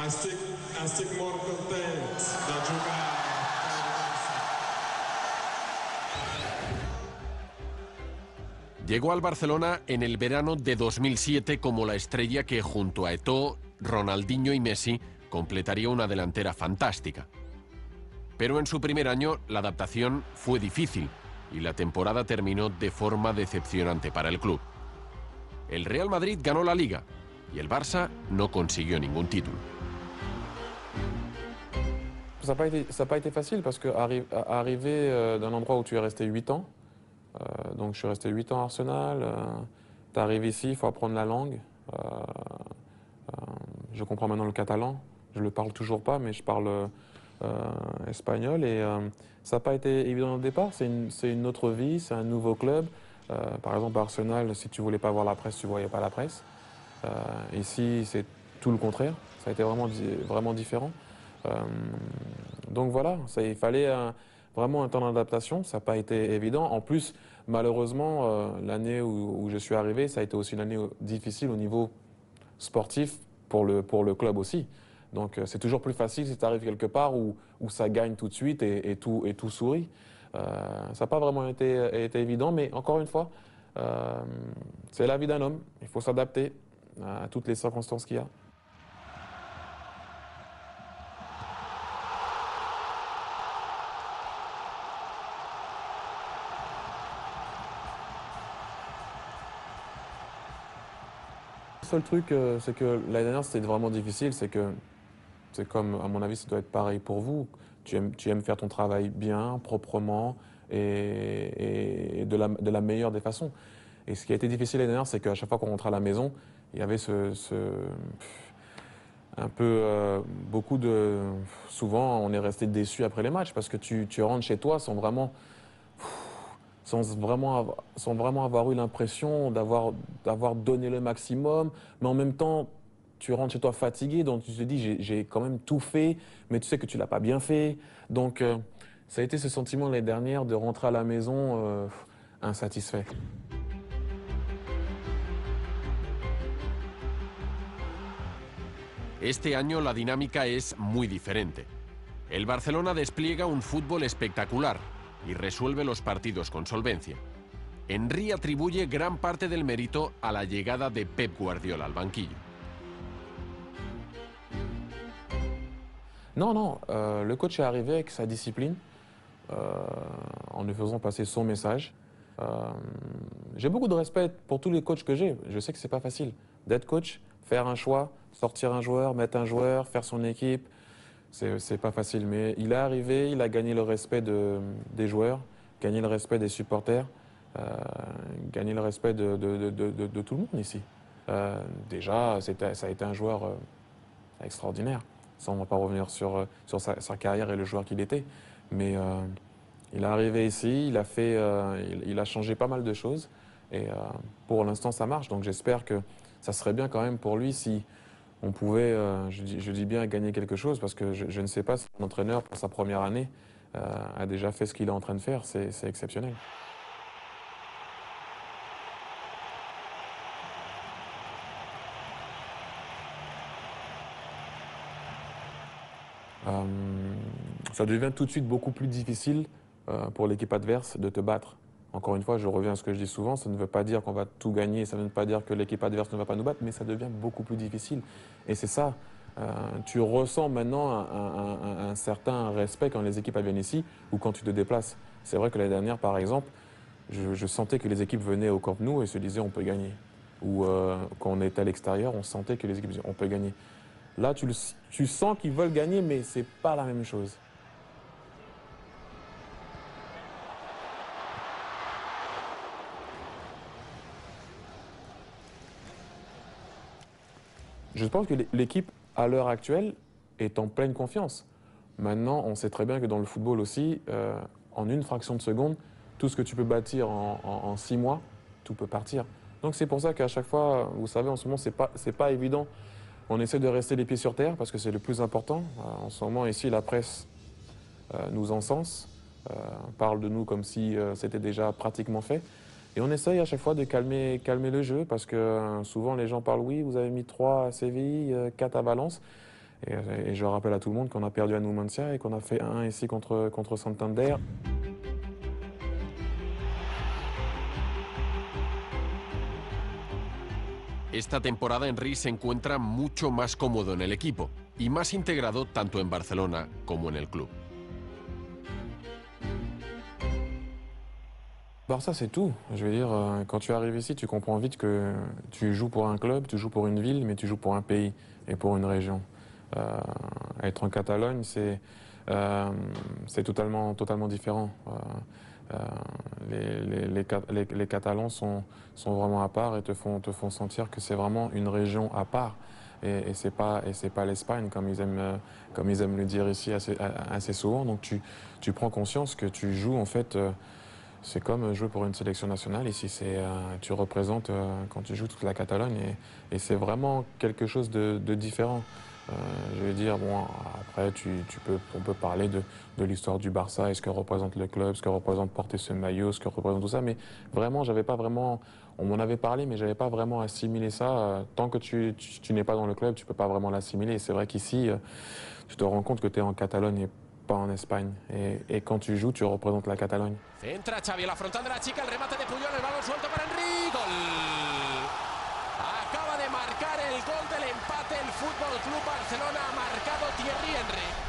Estic molt content de jugar. Llegó al Barcelona en el verano de 2007 como la estrella que junto a Eto'o, Ronaldinho y Messi completaría una delantera fantástica. Pero en su primer año la adaptación fue difícil y la temporada terminó de forma decepcionante para el club. El Real Madrid ganó la Liga y el Barça no consiguió ningún título. Ça n'a pas été facile parce qu'arriver d'un endroit où tu es resté 8 ans, donc je suis resté 8 ans à Arsenal, tu arrives ici, il faut apprendre la langue. Je comprends maintenant le catalan, je ne le parle toujours pas, mais je parle espagnol et ça n'a pas été évident au départ. C'est une autre vie, c'est un nouveau club. Par exemple, à Arsenal, si tu ne voulais pas voir la presse, tu ne voyais pas la presse. Ici, c'est tout le contraire, ça a été vraiment différent. Donc voilà, il fallait vraiment un temps d'adaptation, ça n'a pas été évident. En plus, malheureusement, l'année où je suis arrivé, ça a été aussi une année difficile au niveau sportif pour le club aussi. Donc c'est toujours plus facile si tu arrives quelque part où ça gagne tout de suite et tout sourit. Ça n'a pas vraiment été évident, mais encore une fois, c'est la vie d'un homme. Il faut s'adapter à toutes les circonstances qu'il y a. Le seul truc, c'est que l'année dernière, c'était vraiment difficile. C'est comme, à mon avis, ça doit être pareil pour vous. Tu aimes faire ton travail bien, proprement et de la meilleure des façons. Et ce qui a été difficile l'année dernière, c'est qu'à chaque fois qu'on rentrait à la maison, il y avait souvent, on est resté déçu après les matchs parce que tu rentres chez toi sans vraiment avoir eu l'impression d'avoir donné le maximum, mais en même temps, tu rentres chez toi fatigué, donc tu te dis, j'ai quand même tout fait, mais tu sais que tu l'as pas bien fait. Donc, ça a été ce sentiment l'année dernière de rentrer à la maison insatisfait. Este año la dinámica es muy diferente. El Barcelona despliega un fútbol espectacular y resuelve los partidos con solvencia. Henry atribuye gran parte del mérito a la llegada de Pep Guardiola al banquillo. Non, le coach est arrivé avec sa discipline, en nous faisant passer son message. J'ai beaucoup de respect pour tous les coachs que j'ai. Je sais que c'est pas facile d'être coach, faire un choix, sortir un joueur, mettre un joueur, faire son équipe. C'est pas facile, mais il est arrivé, il a gagné le respect des joueurs, gagné le respect des supporters, gagné le respect de tout le monde ici. Déjà, ça a été un joueur extraordinaire. Ça, on ne va pas revenir sur sa carrière et le joueur qu'il était. Mais il est arrivé ici, il a changé pas mal de choses. Et pour l'instant, ça marche. Donc j'espère que ça serait bien quand même pour lui si on pouvait, je dis bien, gagner quelque chose. Parce que je ne sais pas si un entraîneur, pour sa première année, a déjà fait ce qu'il est en train de faire. C'est exceptionnel. Ça devient tout de suite beaucoup plus difficile pour l'équipe adverse de te battre. Encore une fois, je reviens à ce que je dis souvent, ça ne veut pas dire qu'on va tout gagner, ça ne veut pas dire que l'équipe adverse ne va pas nous battre, mais ça devient beaucoup plus difficile. Et c'est ça, tu ressens maintenant un certain respect quand les équipes viennent ici ou quand tu te déplaces. C'est vrai que l'année dernière, par exemple, je sentais que les équipes venaient au Camp Nou et se disaient on peut gagner. Ou quand on était à l'extérieur, on sentait que les équipes disaient on peut gagner. Là, tu sens qu'ils veulent gagner, mais c'est pas la même chose. Je pense que l'équipe, à l'heure actuelle, est en pleine confiance. Maintenant, on sait très bien que dans le football aussi, en une fraction de seconde, tout ce que tu peux bâtir en 6 mois, tout peut partir. Donc c'est pour ça qu'à chaque fois, vous savez, en ce moment, c'est pas évident. On essaie de rester les pieds sur terre parce que c'est le plus important. En ce moment, ici, la presse nous encense, parle de nous comme si c'était déjà pratiquement fait. Et on essaye à chaque fois de calmer le jeu parce que souvent les gens parlent oui, vous avez mis 3 à Séville, 4 à Valence. Et je rappelle à tout le monde qu'on a perdu à Numancia et qu'on a fait 1 ici contre Santander. Esta temporada Henry se encuentra mucho más cómodo en el equipo y más integrado tanto en Barcelona como en el club. Barça, c'est tout. Je veux dire, quand tu arrives ici, tu comprends vite que tu joues pour un club, tu joues pour une ville, mais tu joues pour un pays et pour une région. Être en Catalogne, c'est totalement différent. Les Catalans sont vraiment à part et te font sentir que c'est vraiment une région à part. Et c'est pas l'Espagne comme ils aiment le dire ici assez souvent. Donc tu prends conscience que tu joues en fait. C'est comme jouer pour une sélection nationale. Ici, tu représentes quand tu joues toute la Catalogne et c'est vraiment quelque chose de différent. Je veux dire, bon, après, on peut parler de l'histoire du Barça et ce que représente le club, ce que représente porter ce maillot, ce que représente tout ça. Mais vraiment, on m'en avait parlé, mais j'avais pas vraiment assimilé ça. Tant que tu n'es pas dans le club, tu peux pas vraiment l'assimiler. Et c'est vrai qu'ici, tu te rends compte que tu es en Catalogne et pas en Espagne. Et quand tu joues, tu représentes la Catalogne. Centra Xavi a la frontal de la chica, el remate de Puyol, el balón suelto para Henry, gol. Acaba de marcar el gol del empate el Fútbol Club Barcelona, ha marcado Thierry Henry.